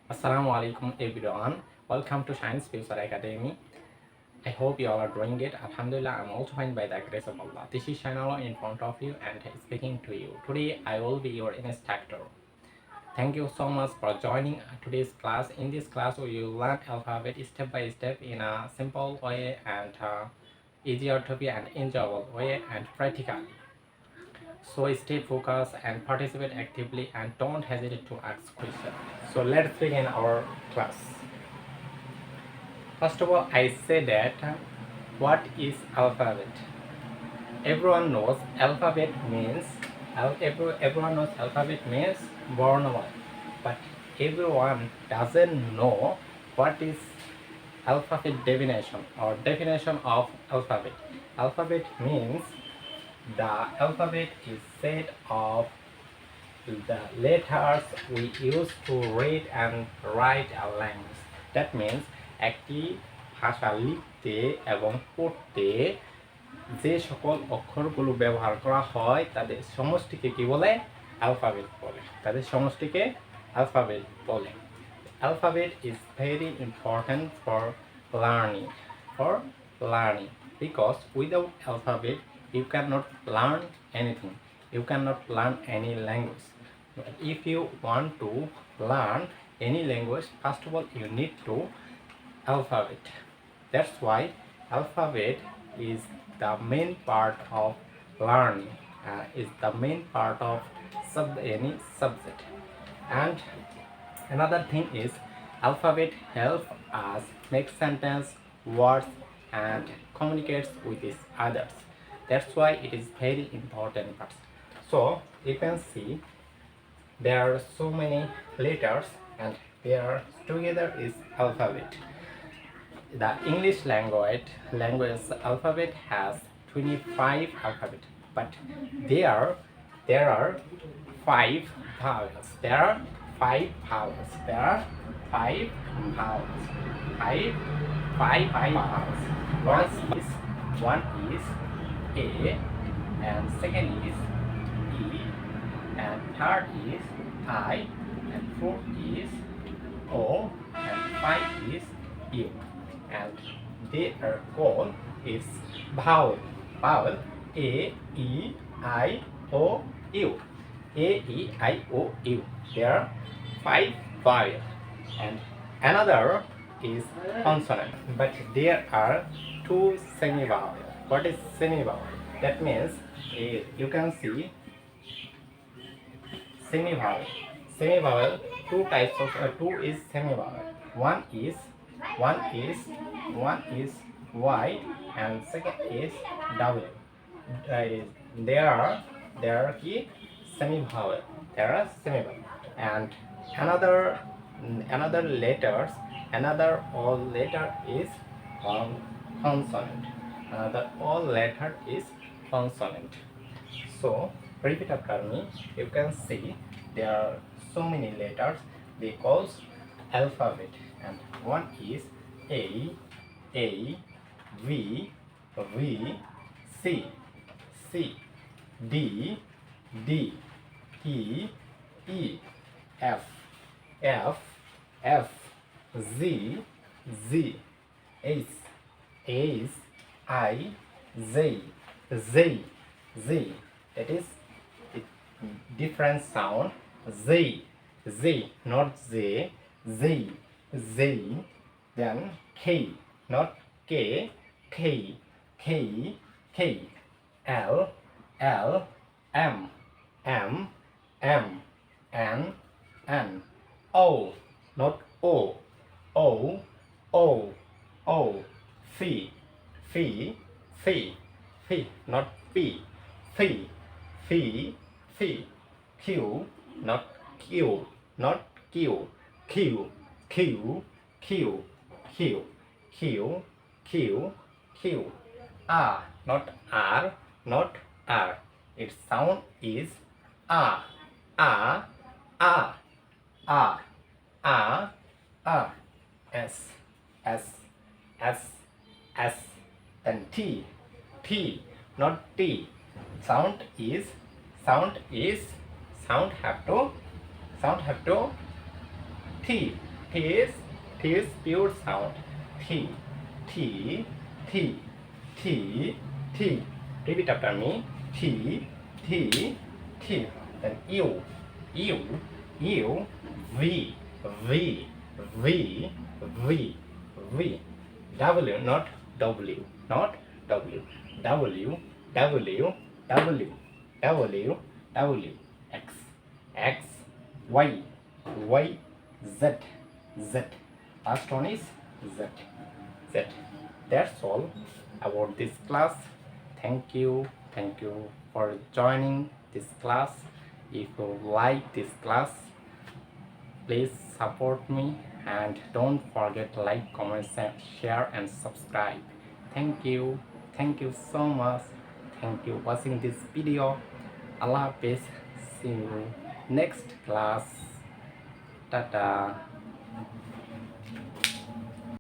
Assalamu alaikum everyone. Welcome to Science Future Academy. I hope you all are doing it. Alhamdulillah, I'm also fine by the grace of Allah. This is Shainalo in front of you and speaking to you. Today I will be your instructor. Thank you so much for joining today's class. In this class, we will learn alphabet step by step in a simple way and easier to be and enjoyable way and practically. So stay focused and participate actively and don't hesitate to ask questions. So let's begin our class. First of all, I say that what is alphabet? Everyone knows alphabet means everyone knows alphabet means Varnamala, but everyone doesn't know what is alphabet definition or definition of alphabet. Alphabet means the alphabet is set of the letters we use to read and write a language. That means একটি ভাষা লিখতে এবং পড়তে যে সকল অক্ষরগুলো ব্যবহার করা হয় তাদের সমষ্টিকে কি বলে? অ্যালফাবেট বলে। তাদের সমষ্টিকে অ্যালফাবেট বলে। Alphabet is very important for learning because without alphabet you cannot learn anything. You cannot learn any language. If you want to learn any language, first of all you need to alphabet. That's why alphabet is the main part of learning, is the main part of any subject. And another thing is alphabet helps us make sentence, words, and communicates with each others. That's why it is very important part. So you can see there are so many letters and there together is alphabet. The English language alphabet has 25 alphabet, but there are 5 vowels. There are 5 vowels. There are 5 vowels. 5 vowels. One is A, and second is E, and third is I, and fourth is O, and five is U. And their called is vowel. Vowel A, E, I, O, U. A, E, I, O, U. There are 5 vowels. And another is consonant. But there are 2 semi-vowels. What is semi-vowel? That means you can see semi-vowel. Semi-vowel, 2 types of 2 is semi-vowel. One is Y and second is W. There are key semi-vowel. There are semi-vowel and another letters. Another all letter is consonant. Another all letter is consonant. So repeat after me. You can see there are so many letters because alphabet, and one is A, V, C, D, E, F, Z, H, I, Z. That is different sound. Z, not Z. Then K, not K. L, M, N. O, not O. F, not P. Q, not Q. R, not R. Its sound is R. S, then T, not T. Sound have to T. T is pure sound. T, T, T, T, T. Repeat after me. T, T, T. Then U, U, U, V, V, V, V, V. W, not W, not W. W, W, W, W, W. X, X, Y, Y, Z, Z. Last one is Z, Z. That's all about this class. Thank you for joining this class. If you like this class, please support me and don't forget to like, comment, share and subscribe. Thank you so much. Thank you for watching this video. Allah Hafiz. See you next class. Tata.